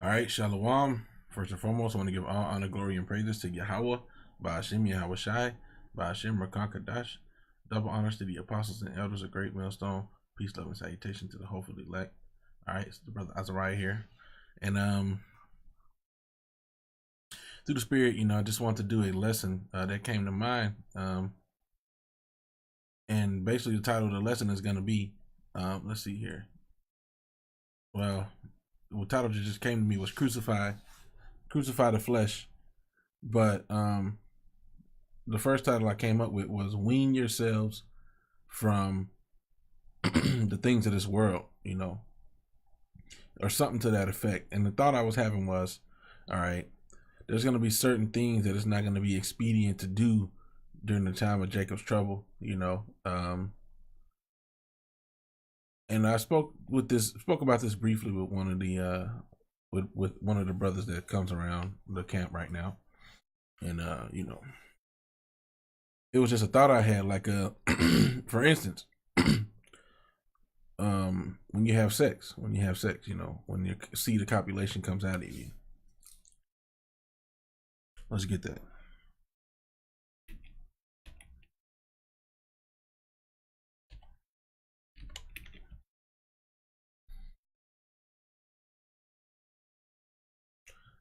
All right, Shalom. First and foremost, I want to give all honor, glory, and praises to Yahweh, Ba'ashem Yahweh Shai, Ba'ashem Rakan Kadash. Double honors to the apostles and elders of Great Millstone. Peace, love, and salutation to the hopefully elect. All right, it's the brother Azariah here. And through the spirit, I just want to do a lesson that came to mind. And basically the title of the lesson is going to be, let's see here. Well, the title that just came to me was crucify the flesh. But the first title I came up with was wean yourselves from the things of this world, or something to that effect. And the thought I was having was, all right, there's going to be certain things that it's not going to be expedient to do during the time of Jacob's trouble, and I spoke about this briefly with one of the with one of the brothers that comes around the camp right now. And it was just a thought I had, like for instance, when you have sex, when your seed of copulation comes out of you. Let's get that.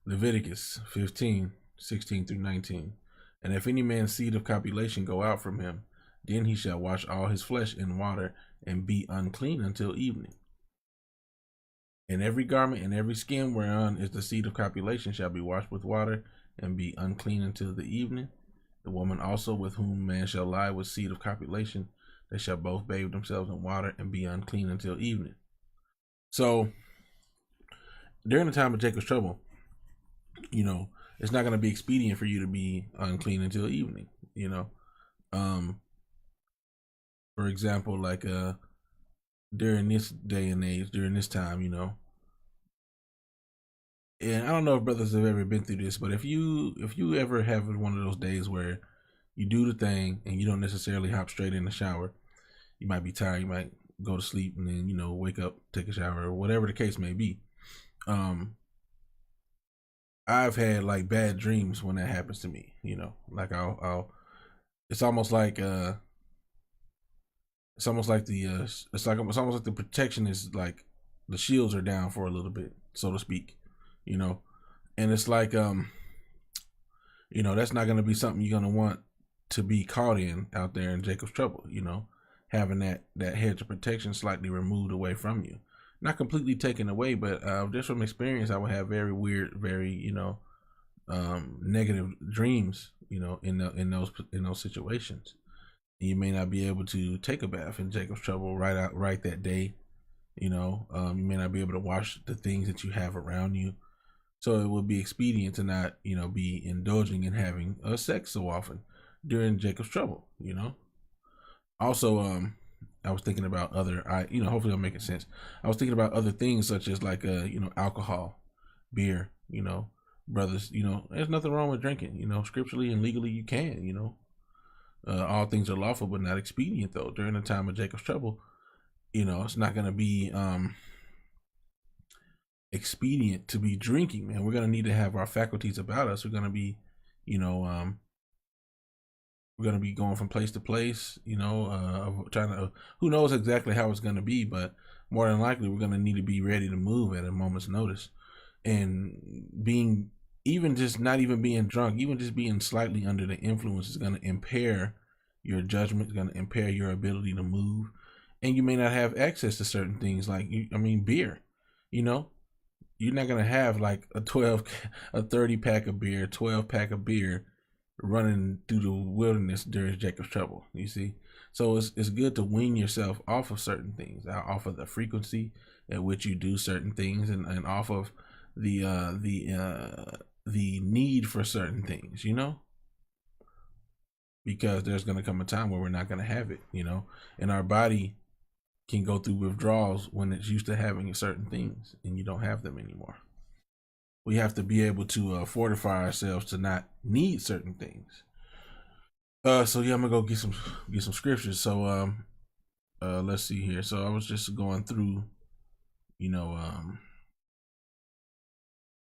Leviticus 15:16-19. And if any man's seed of copulation go out from him, then he shall wash all his flesh in water and be unclean until evening. And every garment and every skin whereon is the seed of copulation shall be washed with water and be unclean until the evening. The woman also with whom man shall lie with seed of copulation, they shall both bathe themselves in water and be unclean until evening. So during the time of Jacob's trouble, it's not going to be expedient for you to be unclean until evening. For example, like during this day and age, during this time, and I don't know if brothers have ever been through this, but if you ever have one of those days where you do the thing and you don't necessarily hop straight in the shower, you might be tired, you might go to sleep and then wake up, take a shower, or whatever the case may be. I've had like bad dreams when that happens to me. Like I'll it's almost like the it's almost like the protection is like the shields are down for a little bit, so to speak. And it's like that's not going to be something you're going to want to be caught in out there in Jacob's trouble. Having that hedge of protection slightly removed away from you, not completely taken away, but just from experience, I would have very weird, very negative dreams, in those situations. And you may not be able to take a bath in Jacob's trouble right that day. You may not be able to wash the things that you have around you. So it would be expedient to not, be indulging in having sex so often during Jacob's trouble. Also, I was thinking about hopefully I'm making sense. I was thinking about other things such as like, alcohol, beer, brothers, there's nothing wrong with drinking, scripturally and legally you can, all things are lawful, but not expedient though. During the time of Jacob's trouble, it's not going to be, expedient to be drinking, man. We're going to need to have our faculties about us. We're going to be, we're going to be going from place to place, trying to, who knows exactly how it's going to be, but more than likely we're going to need to be ready to move at a moment's notice. And being, even just not even being drunk, even just being slightly under the influence is going to impair your judgment, it's going to impair your ability to move. And you may not have access to certain things like, beer, you're not going to have like a 30 pack of beer, 12 pack of beer running through the wilderness during Jacob's trouble. You see, so it's good to wean yourself off of certain things, off of the frequency at which you do certain things, and off of the need for certain things, because there's going to come a time where we're not going to have it, and our body can go through withdrawals when it's used to having certain things and you don't have them anymore. We have to be able to fortify ourselves to not need certain things. So yeah, I'm gonna go get some scriptures. So let's see here. So I was just going through,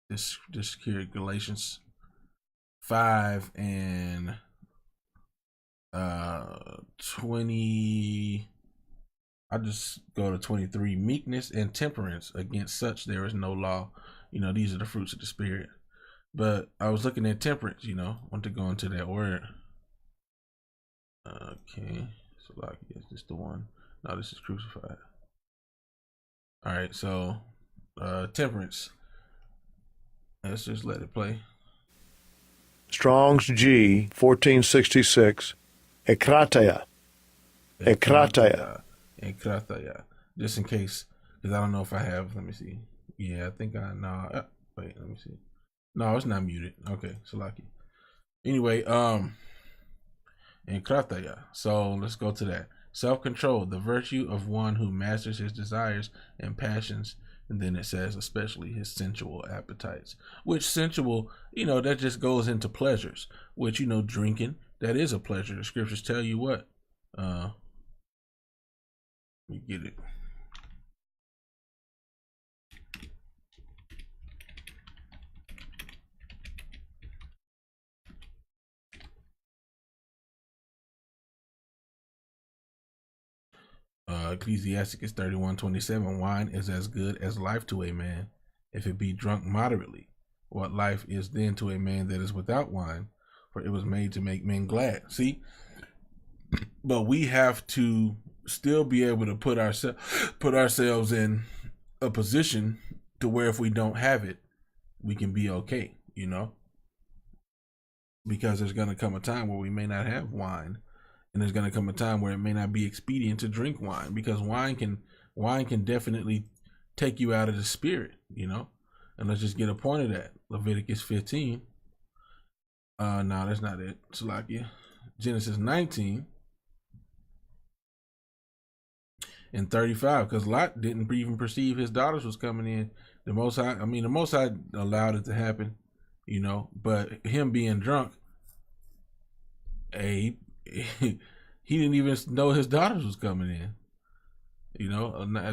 this here Galatians 5 and 20. I just go to 23. Meekness and temperance, against such there is no law. These are the fruits of the spirit. But I was looking at temperance. Want to go into that word. Okay, so like, is this the one? No, this is crucified. All right, so temperance. Let's just let it play. Strong's G 1466. Ekrataya. Ekrataya. Ekrataya. Just in case, because I don't know if I have. Let me see. Yeah, I think I no. Wait, let me see. No, it's not muted. Okay, so lucky. Anyway, Ekrataya. So let's go to that. Self-control, the virtue of one who masters his desires and passions. And then it says, especially his sensual appetites. Which sensual, that just goes into pleasures. Which, drinking, that is a pleasure. The scriptures tell you what. Let me get it. Ecclesiasticus 31:27. Wine is as good as life to a man, if it be drunk moderately. What life is then to a man that is without wine? For it was made to make men glad. See, but we have to still be able to put ourselves in a position to where if we don't have it, we can be okay. Because there's going to come a time where we may not have wine. And there's going to come a time where it may not be expedient to drink wine, because wine can definitely take you out of the spirit, And let's just get a point of that. Leviticus 15. No, that's not it. Salakia. Genesis 19 and 35, because Lot didn't even perceive his daughters was coming in. The Most High allowed it to happen, But him being drunk, he didn't even know his daughters was coming in.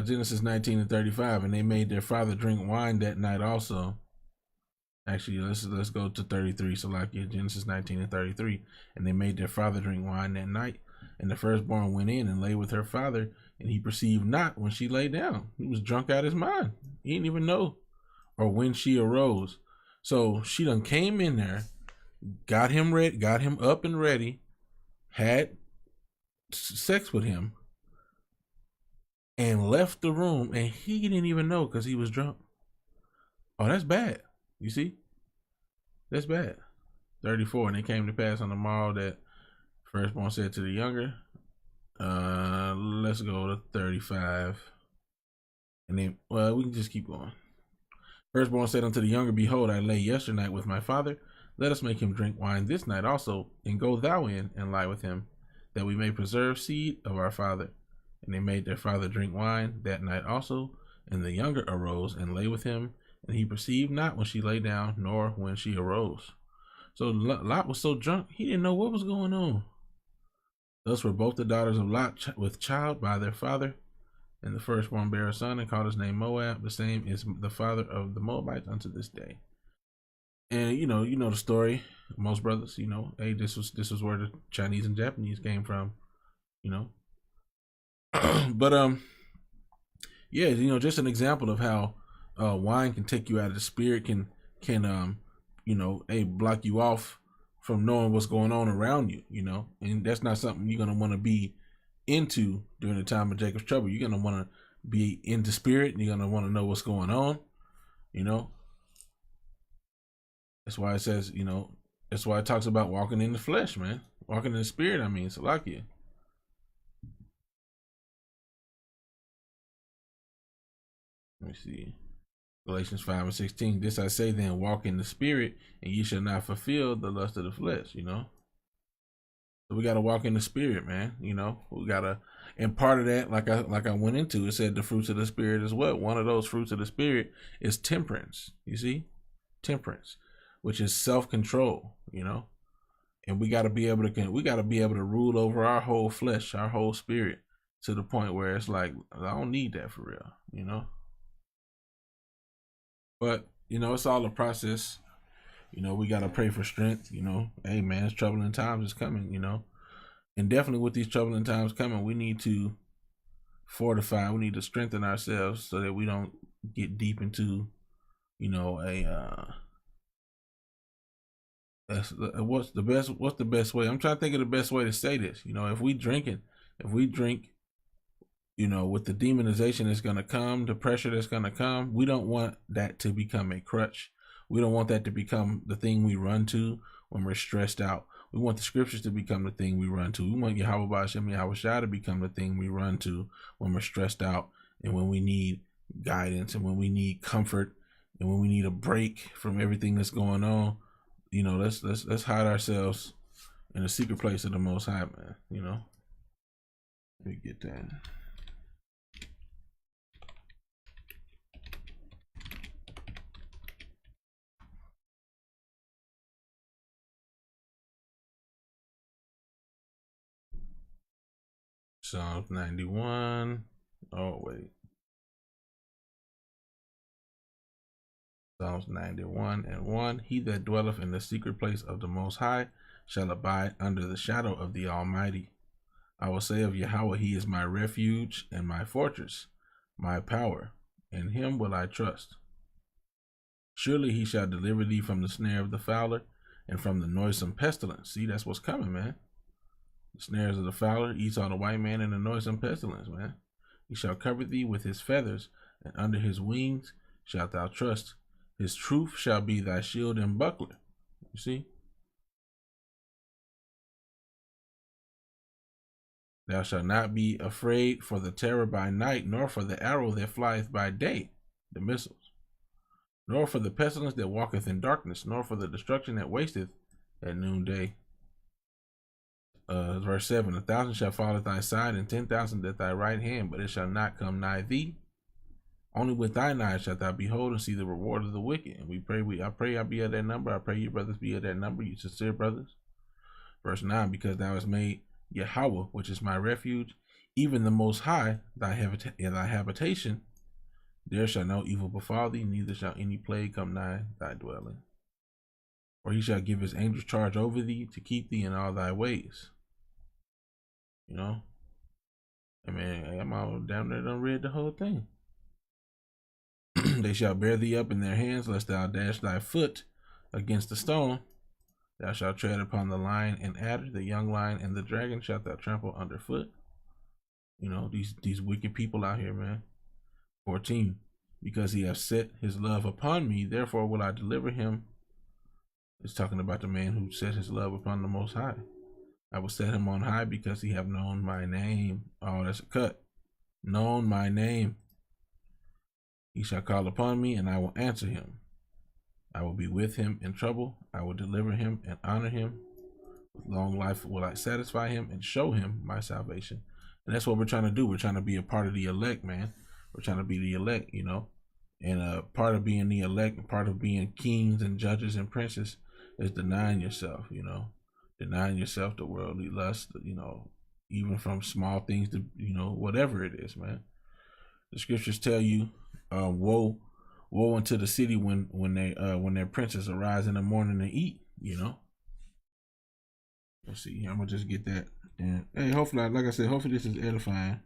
Genesis 19 and 35, and they made their father drink wine that night also. Actually, let's go to 33. So like Genesis 19 and 33, and they made their father drink wine that night, and the firstborn went in and lay with her father, and he perceived not when she lay down. He was drunk out of his mind. He didn't even know, or when she arose. So she done came in there, got him ready, got him up and ready, had sex with him, and left the room, and he didn't even know because he was drunk. Oh, that's bad. You see? That's bad. 34, and it came to pass on the morrow that firstborn said to the younger, let's go to 35. And then, we can just keep going. Firstborn said unto the younger, behold, I lay yesternight with my father. Let us make him drink wine this night also, and go thou in and lie with him, that we may preserve seed of our father. And they made their father drink wine that night also, and the younger arose and lay with him, and he perceived not when she lay down, nor when she arose. So Lot was so drunk, he didn't know what was going on. Thus were both the daughters of Lot with child by their father, and the firstborn bare a son, and called his name Moab. The same is the father of the Moabites unto this day. And you know the story. Most brothers, hey, this was where the Chinese and Japanese came from, But yeah, just an example of how wine can take you out of the spirit, can block you off from knowing what's going on around you, and that's not something you're gonna want to be into during the time of Jacob's trouble. You're gonna want to be into spirit, and you're gonna want to know what's going on, That's why it says, that's why it talks about walking in the flesh, man. Walking in the spirit, Salakia. Let me see. Galatians 5 and 16. This I say then, walk in the spirit, and ye shall not fulfill the lust of the flesh, So we gotta walk in the spirit, man. We gotta, and part of that, like I went into, it said the fruits of the spirit as well. One of those fruits of the spirit is temperance. You see? Temperance, which is self-control, And we gotta be able to rule over our whole flesh, our whole spirit, to the point where it's like, I don't need that for real, But it's all a process. We gotta pray for strength. Hey man, it's troubling times is coming. And definitely with these troubling times coming, we need to fortify. We need to strengthen ourselves so that we don't get deep into, a what's the best way? I'm trying to think of the best way to say this. If we drink, with the demonization that's going to come, the pressure that's going to come, we don't want that to become a crutch. We don't want that to become the thing we run to when we're stressed out. We want the scriptures to become the thing we run to. We want Yahweh Ba'ashem Yahweh Shai to become the thing we run to when we're stressed out and when we need guidance and when we need comfort and when we need a break from everything that's going on. Let's hide ourselves in the secret place of the Most High, man. Let me get that. Psalms 91. Oh, wait. Psalms 91:1. He that dwelleth in the secret place of the Most High shall abide under the shadow of the Almighty. I will say of Yahweh, He is my refuge and my fortress, my power. In Him will I trust. Surely He shall deliver thee from the snare of the fowler and from the noisome pestilence. See, that's what's coming, man. The snares of the fowler, Esau the white man, and the noisome pestilence, man. He shall cover thee with his feathers, and under his wings shalt thou trust. His truth shall be thy shield and buckler. You see? Thou shalt not be afraid for the terror by night, nor for the arrow that flieth by day, the missiles, nor for the pestilence that walketh in darkness, nor for the destruction that wasteth at noonday. Verse 7, 1,000 shall fall at thy side, and 10,000 at thy right hand, but it shall not come nigh thee. Only with thine eyes shalt thou behold and see the reward of the wicked. And I pray I be of that number. I pray you brothers be of that number, you sincere brothers. Verse 9, because thou hast made Yahweh, which is my refuge, even the Most High, thy habitation, there shall no evil befall thee, neither shall any plague come nigh thy dwelling. For he shall give his angels charge over thee to keep thee in all thy ways. I mean, I'm all down there done read the whole thing. They shall bear thee up in their hands, lest thou dash thy foot against a stone. Thou shalt tread upon the lion and adder, the young lion and the dragon shalt thou trample underfoot. These wicked people out here, man. 14, because he hath set his love upon me, therefore will I deliver him. It's talking about the man who set his love upon the Most High. I will set him on high because he have known my name. Oh, that's a cut. Known my name. He shall call upon me, and I will answer him. I will be with him in trouble. I will deliver him and honor him. With long life will I satisfy him and show him my salvation. And that's what we're trying to do. We're trying to be a part of the elect, man. We're trying to be the elect, And part of being the elect, part of being kings and judges and princes is denying yourself, denying yourself the worldly lust, even from small things to, whatever it is, man. The scriptures tell you, woe unto the city when their princes arise in the morning and eat, Let's see here. I'm gonna just get that. And hey, hopefully, like I said, hopefully this is edifying.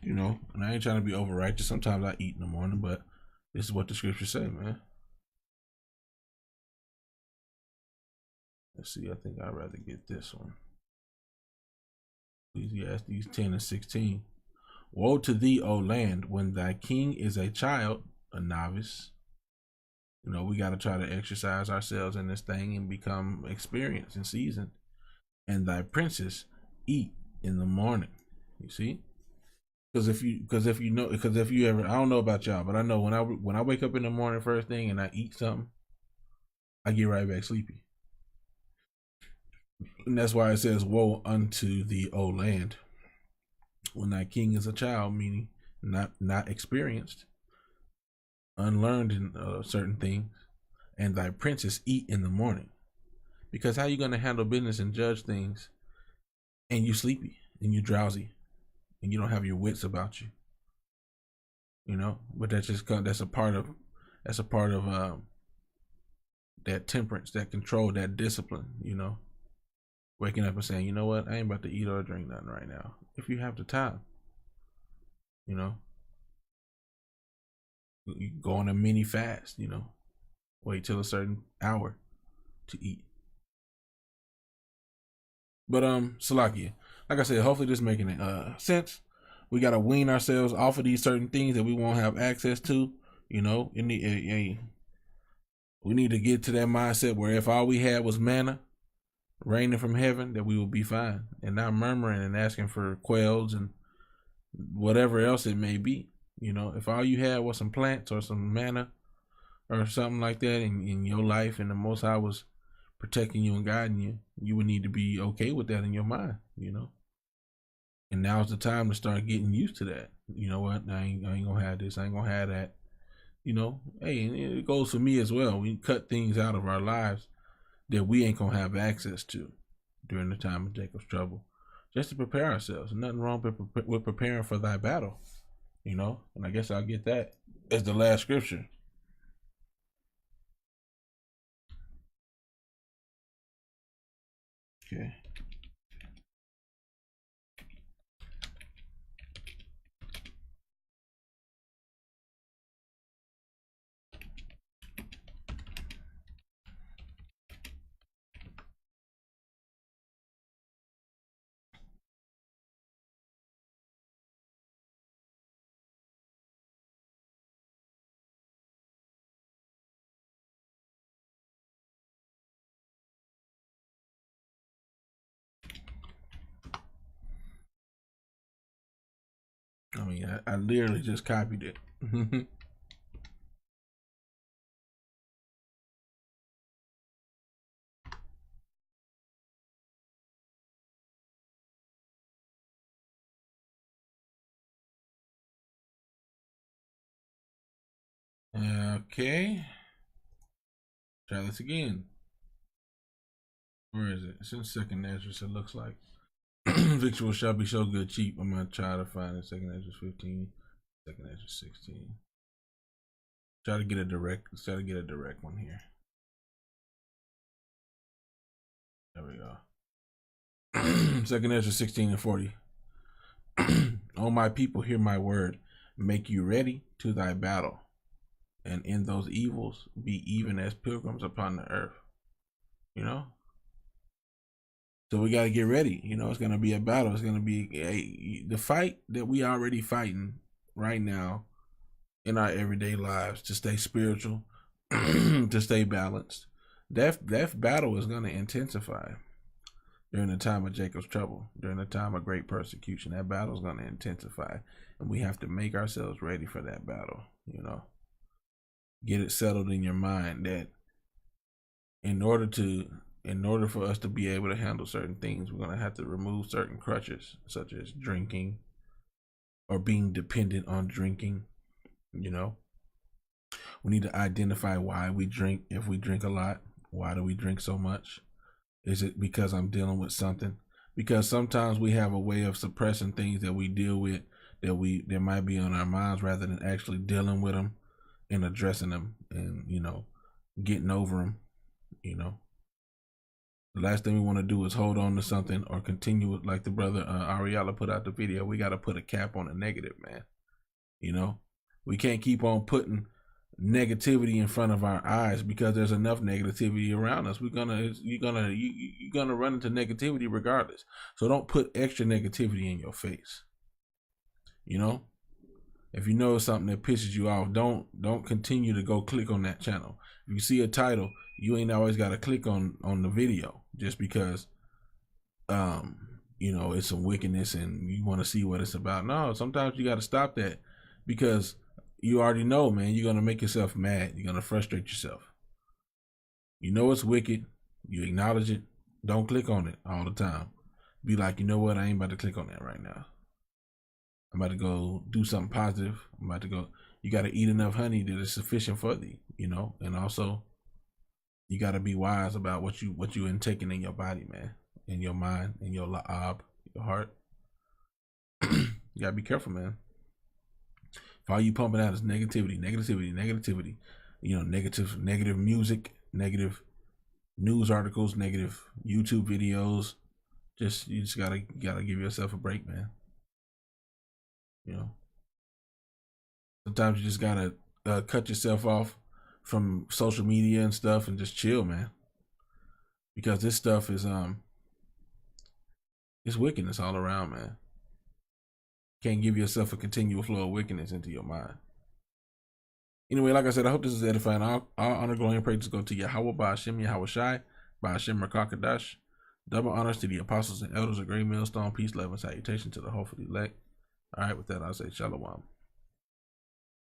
And I ain't trying to be over righteous. Sometimes I eat in the morning, but this is what the scriptures say, man. Let's see. I think I'd rather get this one. Ecclesiastes 10:16. Woe to thee, O land, when thy king is a child, a novice. We got to try to exercise ourselves in this thing and become experienced and seasoned. And thy princes eat in the morning. You see? Because if you ever, I don't know about y'all, but I know when I wake up in the morning first thing and I eat something, I get right back sleepy. And that's why it says, woe unto thee, O land, when thy king is a child, meaning not experienced, unlearned in certain things, and thy princes eat in the morning. Because how you going to handle business and judge things and you sleepy and you drowsy and you don't have your wits about you? But that's a part of that temperance, that control, that discipline. Waking up and saying, you know what, I ain't about to eat or drink nothing right now. If you have the time, you know, you go on a mini fast. Wait till a certain hour to eat. But Salakia, like I said, hopefully this making sense. We gotta wean ourselves off of these certain things that we won't have access to. We need to get to that mindset where if all we had was manna raining from heaven, that we will be fine, and not murmuring and asking for quails and whatever else it may be. If all you had was some plants or some manna or something like that in your life, and the Most High was protecting you and guiding you, you would need to be okay with that in your mind. And now's the time to start getting used to that. You know what? I ain't gonna have this. I ain't gonna have that. Hey, and it goes for me as well. We cut things out of our lives that we ain't gonna have access to during the time of Jacob's trouble, just to prepare ourselves. Nothing wrong with preparing for thy battle. And I guess I'll get that as the last scripture. Okay. I mean, I literally just copied it. Okay. Try this again. Where is it? It's in second Ezra, it looks like. Victual shall be so good cheap. I'm gonna try to find it. Second Ezra 15. Second Ezra 16. Try to get a direct one here. There we go. Second Ezra 16 and 40. O my people, hear my word. Make you ready to thy battle, and in those evils be even as pilgrims upon the earth. So we got to get ready. It's going to be a battle. It's going to be the fight that we already fighting right now in our everyday lives to stay spiritual, to stay balanced. That battle is going to intensify during the time of Jacob's trouble, during the time of great persecution. That battle is going to intensify, and we have to make ourselves ready for that battle. Get it settled in your mind that in order for us to be able to handle certain things, we're going to have to remove certain crutches, such as drinking or being dependent on drinking. We need to identify why we drink. If we drink a lot, why do we drink so much? Is it because I'm dealing with something? Because sometimes we have a way of suppressing things that we deal with that might be on our minds, rather than actually dealing with them and addressing them and getting over them. The last thing we want to do is hold on to something or continue, like the brother Ariella put out the video. We got to put a cap on the negative, man. We can't keep on putting negativity in front of our eyes, because there's enough negativity around us. You're gonna run into negativity regardless. So don't put extra negativity in your face. If you know something that pisses you off, don't continue to go click on that channel. If you see a title, you ain't always got to click on the video just because it's some wickedness and you want to see what it's about. No, sometimes you got to stop that, because you already know, man, you're going to make yourself mad. You're going to frustrate yourself. It's wicked. You acknowledge it. Don't click on it all the time. Be like, you know what? I ain't about to click on that right now. I'm about to go do something positive. I'm about to go. You got to eat enough honey that is sufficient for thee, and also you got to be wise about what you intaking in your body, man, in your mind, in your la'ab, your heart. You got to be careful, man. If all you pumping out is negativity, negativity, negativity, you know, negative music, negative news articles, negative YouTube videos, you just gotta give yourself a break, man. You know, sometimes you just gotta cut yourself off from social media and stuff and just chill, man. Because this stuff is it's wickedness all around, man. Can't give yourself a continual flow of wickedness into your mind. Anyway, like I said, I hope this is edifying. All honor, glory, and praises go to Yahweh, Ba'ashem, Yahweh Shai, Ba'ashem, Rakakadash. Double honors to the apostles and elders of Great Millstone. Peace, love, and salutation to the hopefully elect. All right, with that, I'll say Shalom.